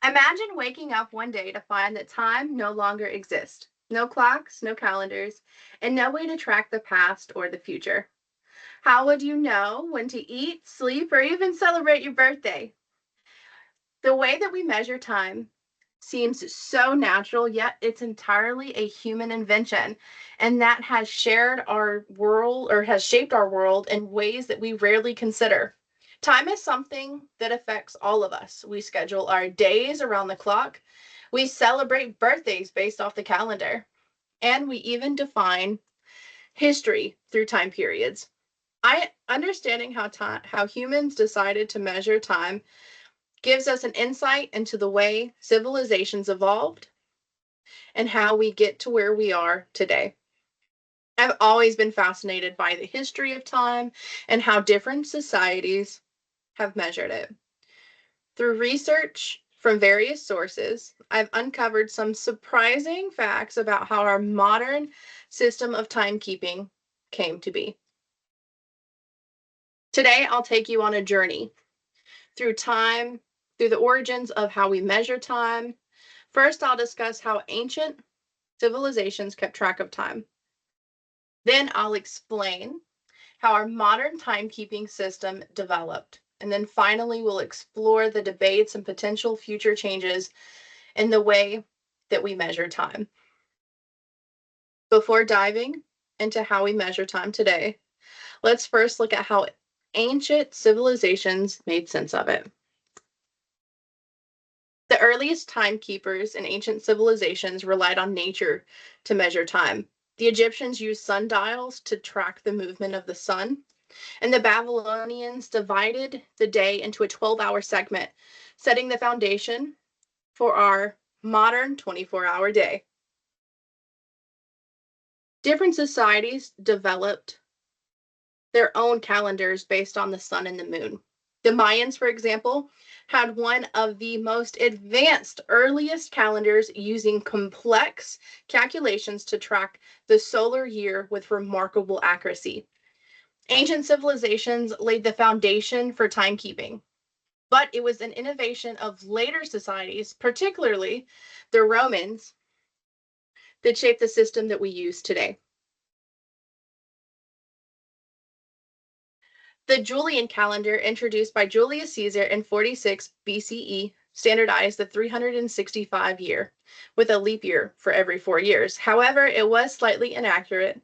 Imagine waking up one day to find that time no longer exists. No clocks, no calendars, and no way to track the past or the future. How would you know when to eat, sleep, or even celebrate your birthday? The way that we measure time seems so natural, yet it's entirely a human invention. And that has shared our world or has shaped our world in ways that we rarely consider. Time is something that affects all of us. We schedule our days around the clock. We celebrate birthdays based off the calendar. And we even define history through time periods. I understanding how humans decided to measure time gives us an insight into the way civilizations evolved and how we get to where we are today. I've always been fascinated by the history of time and how different societies have measured it. Through research from various sources, I've uncovered some surprising facts about how our modern system of timekeeping came to be. Today, I'll take you on a journey through time, through the origins of how we measure time. First, I'll discuss how ancient civilizations kept track of time. Then, I'll explain how our modern timekeeping system developed. And then finally, we'll explore the debates and potential future changes in the way that we measure time. Before diving into how we measure time today, let's first look at how ancient civilizations made sense of it. The earliest timekeepers in ancient civilizations relied on nature to measure time. The Egyptians used sundials to track the movement of the sun, and the Babylonians divided the day into a 12-hour segment, setting the foundation for our modern 24-hour day. Different societies developed their own calendars based on the sun and the moon. The Mayans, for example, had one of the most advanced, earliest calendars using complex calculations to track the solar year with remarkable accuracy. Ancient civilizations laid the foundation for timekeeping, but it was an innovation of later societies, particularly the Romans, that shaped the system that we use today. The Julian calendar, introduced by Julius Caesar in 46 BCE, standardized the 365 year, with a leap year for every 4 years. However, it was slightly inaccurate,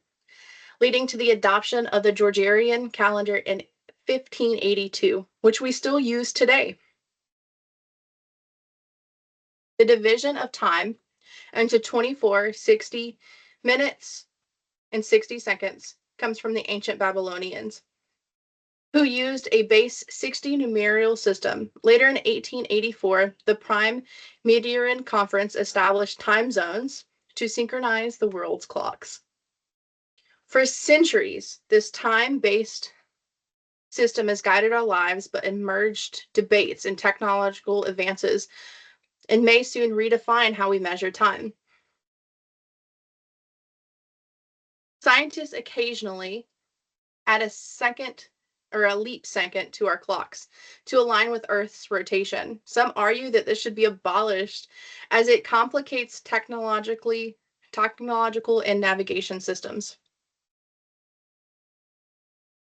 leading to the adoption of the Gregorian calendar in 1582, which we still use today. The division of time into 24, 60 minutes, and 60 seconds comes from the ancient Babylonians, who used a base 60 numeral system. Later in 1884, the Prime Meridian Conference established time zones to synchronize the world's clocks. For centuries, this time based system has guided our lives, but emerged debates and technological advances and may soon redefine how we measure time. Scientists occasionally add a second or a leap second to our clocks to align with Earth's rotation. Some argue that this should be abolished as it complicates technological and navigation systems.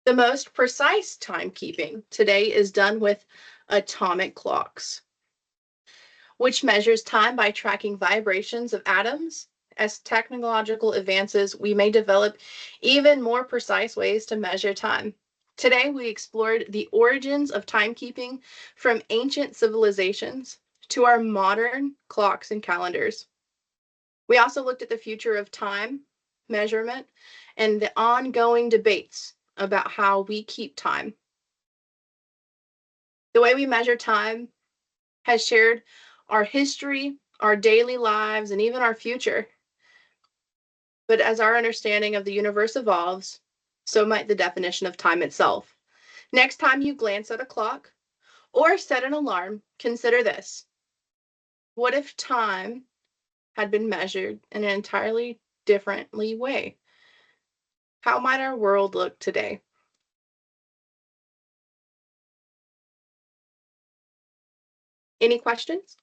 The most precise timekeeping today is done with atomic clocks, which measures time by tracking vibrations of atoms. As technological advances, we may develop even more precise ways to measure time. Today, we explored the origins of timekeeping from ancient civilizations to our modern clocks and calendars. We also looked at the future of time, measurement, and the ongoing debates about how we keep time. The way we measure time has shared our history, our daily lives, and even our future. But as our understanding of the universe evolves, so might the definition of time itself. Next time you glance at a clock or set an alarm, consider this. What if time had been measured in an entirely differently way? How might our world look today? Any questions?